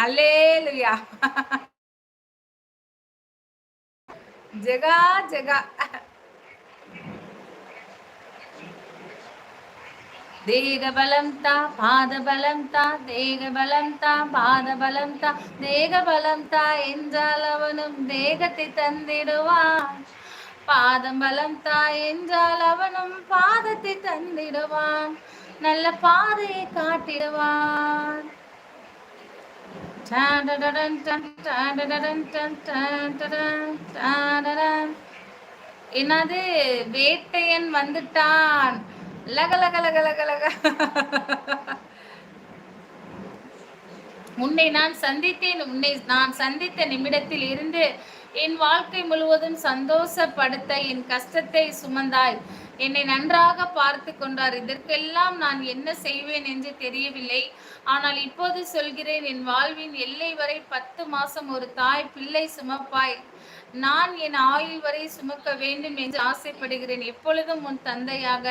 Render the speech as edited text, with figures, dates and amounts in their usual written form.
அல்லேலூயா. ஜெகா ஜெகா. தேகபலம் தா பாதபலம் தா தேகபலம் தா பாதபலம் தா தேகபலம் தா என்றால் அவனும் தேகத்தை தந்திடுவான். பாதம் பலம் தா என்றால் அவனும் பாதத்தை தந்திடுவான். நல்ல பாதையை காட்டிடுவான். என்னது வேட்டையன் வந்துட்டான். லக லக லக லக லக. உன்னை நான் சந்தித்த நிமிடத்தில் இருந்து என் வாழ்க்கை முழுவதும் சந்தோஷப்படுத்த என் கஷ்டத்தை சுமந்தாய். என்னை நன்றாக பார்த்து கொண்டார். இதற்கெல்லாம் நான் என்ன செய்வேன் என்று தெரியவில்லை. ஆனால் இப்போது சொல்கிறேன், என் வாழ்வின் எல்லை வரை 10 மாசம் ஒரு தாய் பிள்ளை சுமப்பாய். நான் என் ஆயுள் வரை சுமக்க வேண்டும் என்று ஆசைப்படுகிறேன். எப்பொழுதும் உன் தந்தையாக